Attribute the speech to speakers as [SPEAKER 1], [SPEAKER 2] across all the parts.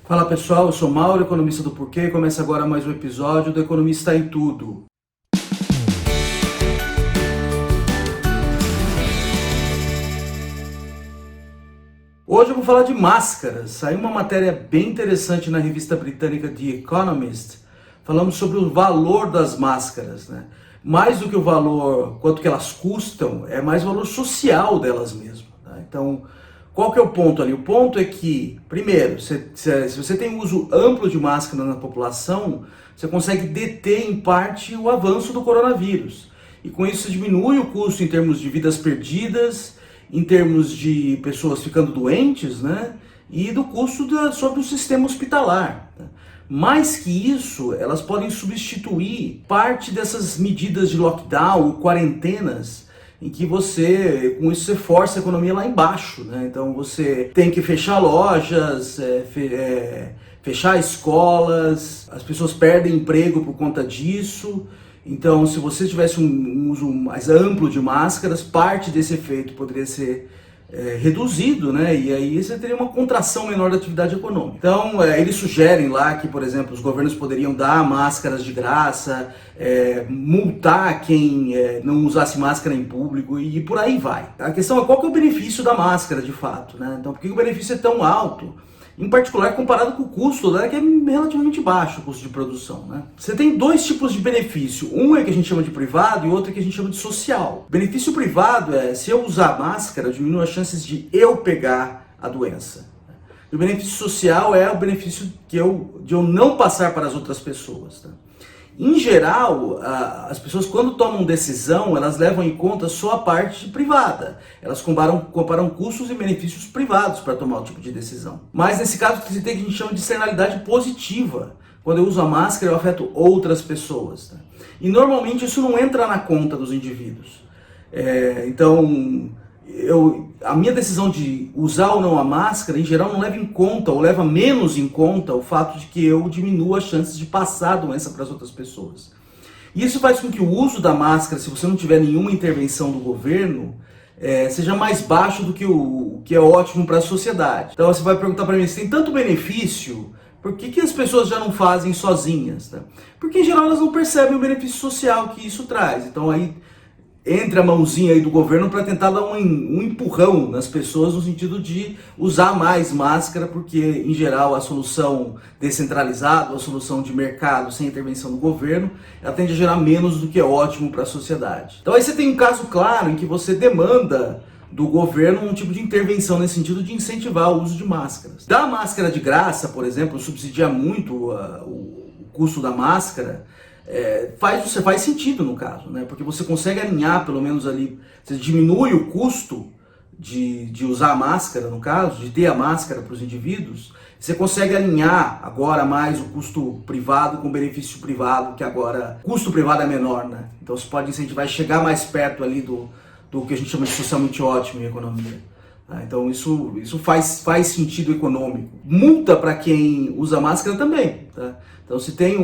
[SPEAKER 1] Fala pessoal, eu sou Mauro, economista do Porquê, e começa agora mais um episódio do Economista em Tudo. Hoje eu vou falar de máscaras. Saiu uma matéria bem interessante na revista britânica The Economist, falando sobre o valor das máscaras, né? Mais do que o valor, quanto que elas custam, é mais o valor social delas mesmo, tá? Então, qual que é o ponto ali? O ponto é que, primeiro, se você tem um uso amplo de máscara na população, você consegue deter em parte o avanço do coronavírus. E com isso você diminui o custo em termos de vidas perdidas, em termos de pessoas ficando doentes, né? E do custo sobre o sistema hospitalar. Tá? Mais que isso, elas podem substituir parte dessas medidas de lockdown ou quarentenas em que você, com isso, você força a economia lá embaixo, né? Então você tem que fechar lojas, fechar escolas, as pessoas perdem emprego por conta disso. Então, se você tivesse um uso mais amplo de máscaras, parte desse efeito poderia ser reduzido, né? E aí você teria uma contração menor da atividade econômica. Então, eles sugerem lá que, por exemplo, os governos poderiam dar máscaras de graça, multar quem não usasse máscara em público e por aí vai. A questão é qual que é o benefício da máscara, de fato, né? Então, por que o benefício é tão alto? Em particular comparado com o custo, né, que é relativamente baixo o custo de produção, né? Você tem dois tipos de benefício. Um é que a gente chama de privado e outro é que a gente chama de social. O benefício privado é, se eu usar máscara, eu diminuo as chances de eu pegar a doença. E o benefício social é o benefício de eu não passar para as outras pessoas, tá? Em geral, as pessoas quando tomam decisão, elas levam em conta só a parte privada. Elas comparam custos e benefícios privados para tomar o tipo de decisão. Mas nesse caso, você tem o que a gente chama de externalidade positiva. Quando eu uso a máscara, eu afeto outras pessoas. Tá? E normalmente isso não entra na conta dos indivíduos. Então, a minha decisão de usar ou não a máscara, em geral, não leva em conta, ou leva menos em conta, o fato de que eu diminuo as chances de passar a doença para as outras pessoas. E isso faz com que o uso da máscara, se você não tiver nenhuma intervenção do governo, seja mais baixo do que o que é ótimo para a sociedade. Então você vai perguntar para mim, se tem tanto benefício, por que as pessoas já não fazem sozinhas? Tá? Porque, em geral, elas não percebem o benefício social que isso traz. Então aí entre a mãozinha aí do governo para tentar dar um empurrão nas pessoas no sentido de usar mais máscara, porque, em geral, a solução descentralizada, a solução de mercado sem intervenção do governo, ela tende a gerar menos do que é ótimo para a sociedade. Então aí você tem um caso claro em que você demanda do governo um tipo de intervenção nesse sentido de incentivar o uso de máscaras. Dar máscara de graça, por exemplo, subsidia muito o custo da máscara. Faz sentido no caso, né? Porque você consegue alinhar, pelo menos ali, você diminui o custo de usar a máscara, no caso, de ter a máscara para os indivíduos, você consegue alinhar agora mais o custo privado com o benefício privado, que agora o custo privado é menor, né? Então você pode incentivar e chegar mais perto ali do que a gente chama de socialmente ótimo em economia. Tá? Então isso faz sentido econômico. Multa para quem usa máscara também, tá? Então se tem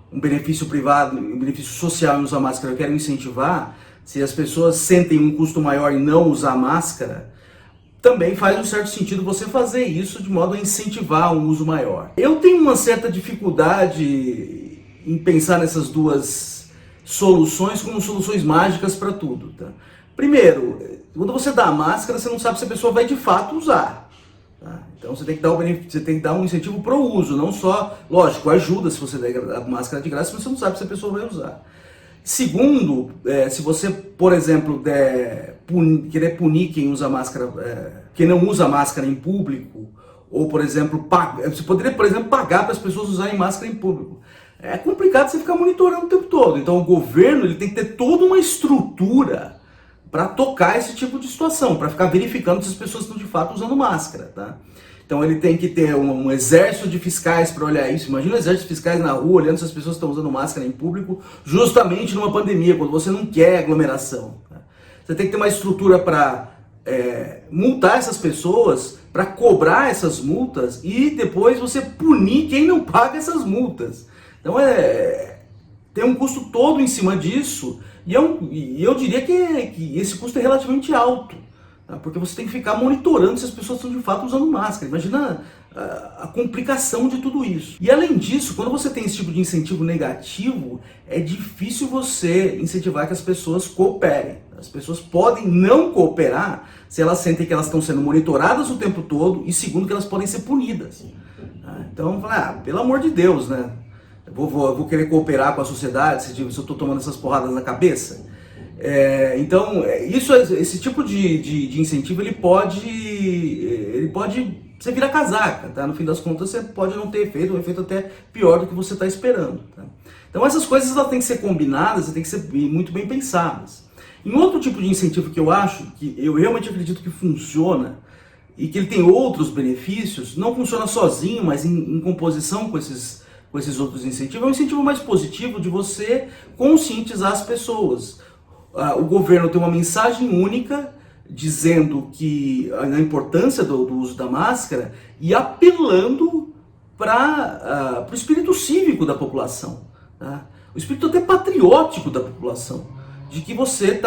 [SPEAKER 1] um benefício privado, um benefício social em usar máscara, eu quero incentivar, se as pessoas sentem um custo maior em não usar máscara, também faz um certo sentido você fazer isso de modo a incentivar um uso maior. Eu tenho uma certa dificuldade em pensar nessas duas soluções como soluções mágicas para tudo. Tá? Primeiro, quando você dá a máscara, você não sabe se a pessoa vai de fato usar. Tá? Então você tem que dar um incentivo para o uso, não só, lógico, ajuda se você der a máscara de graça, mas você não sabe se a pessoa vai usar. Segundo, se você, por exemplo, querer punir quem usa máscara, quem não usa máscara em público, ou, por exemplo, você poderia, por exemplo, pagar para as pessoas usarem máscara em público. É complicado você ficar monitorando o tempo todo. Então o governo ele tem que ter toda uma estrutura para tocar esse tipo de situação, para ficar verificando se as pessoas estão de fato usando máscara, tá? Então ele tem que ter um exército de fiscais para olhar isso. Imagina um exército de fiscais na rua olhando se as pessoas estão usando máscara em público, justamente numa pandemia, quando você não quer aglomeração. Tá? Você tem que ter uma estrutura para multar essas pessoas, para cobrar essas multas e depois você punir quem não paga essas multas. Então tem um custo todo em cima disso e eu diria que esse custo é relativamente alto. tá? Porque você tem que ficar monitorando se as pessoas estão de fato usando máscara. Imagina a complicação de tudo isso. E além disso, quando você tem esse tipo de incentivo negativo, é difícil você incentivar que as pessoas cooperem. As pessoas podem não cooperar se elas sentem que elas estão sendo monitoradas o tempo todo e segundo que elas podem ser punidas. Então, pelo amor de Deus, né? Eu vou querer cooperar com a sociedade se eu estou tomando essas porradas na cabeça. Então, esse tipo de incentivo, ele pode você vira casaca, tá? No fim das contas, você pode não ter efeito, um efeito até pior do que você está esperando. Tá? Então, essas coisas elas têm que ser combinadas e têm que ser muito bem pensadas. Em outro tipo de incentivo que eu realmente acredito que funciona e que ele tem outros benefícios, não funciona sozinho, mas em composição com esses outros incentivos, é um incentivo mais positivo de você conscientizar as pessoas. O governo tem uma mensagem única dizendo que a importância do uso da máscara e apelando para o espírito cívico da população, tá? O espírito até patriótico da população, de que você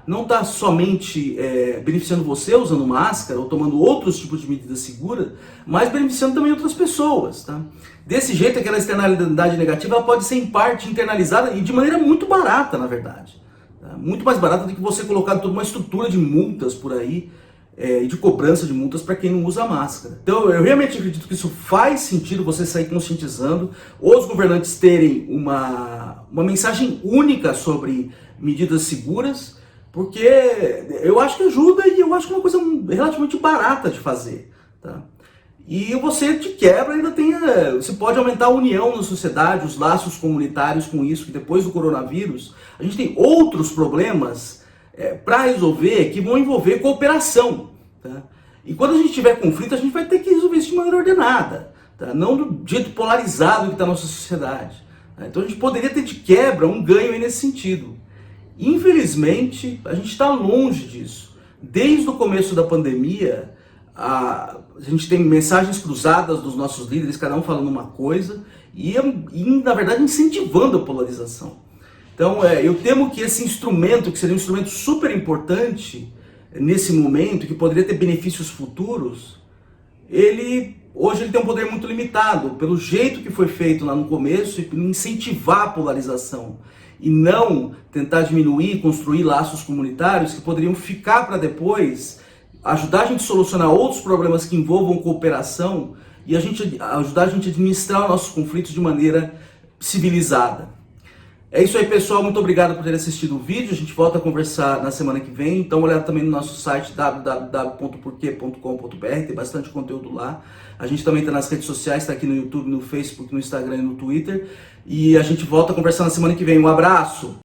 [SPEAKER 1] não está somente beneficiando você usando máscara ou tomando outros tipos de medidas seguras, mas beneficiando também outras pessoas. Tá? Desse jeito, aquela externalidade negativa ela pode ser em parte internalizada e de maneira muito barata, na verdade. Tá? Muito mais barata do que você colocar toda uma estrutura de multas por aí, e de cobrança de multas para quem não usa máscara. Então eu realmente acredito que isso faz sentido você sair conscientizando, os governantes terem uma mensagem única sobre medidas seguras, porque eu acho que ajuda e eu acho que é uma coisa relativamente barata de fazer. Tá? E você de quebra ainda você pode aumentar a união na sociedade, os laços comunitários com isso, que depois do coronavírus a gente tem outros problemas para resolver que vão envolver cooperação. Tá? E quando a gente tiver conflito, a gente vai ter que resolver isso de maneira ordenada, tá? Não do jeito polarizado que está a nossa sociedade. Tá? Então a gente poderia ter de quebra um ganho aí nesse sentido. Infelizmente, a gente está longe disso. Desde o começo da pandemia, a gente tem mensagens cruzadas dos nossos líderes, cada um falando uma coisa, e na verdade, incentivando a polarização. Então, eu temo que esse instrumento, que seria um instrumento super importante nesse momento, que poderia ter benefícios futuros, hoje ele tem um poder muito limitado, pelo jeito que foi feito lá no começo, e incentivar a polarização, e não tentar diminuir, construir laços comunitários que poderiam ficar para depois, ajudar a gente a solucionar outros problemas que envolvam cooperação e ajudar a gente a administrar os nossos conflitos de maneira civilizada. É isso aí, pessoal. Muito obrigado por ter assistido o vídeo. A gente volta a conversar na semana que vem. Então, uma olhada também no nosso site www.porque.com.br. Tem bastante conteúdo lá. A gente também está nas redes sociais, está aqui no YouTube, no Facebook, no Instagram e no Twitter. E a gente volta a conversar na semana que vem. Um abraço!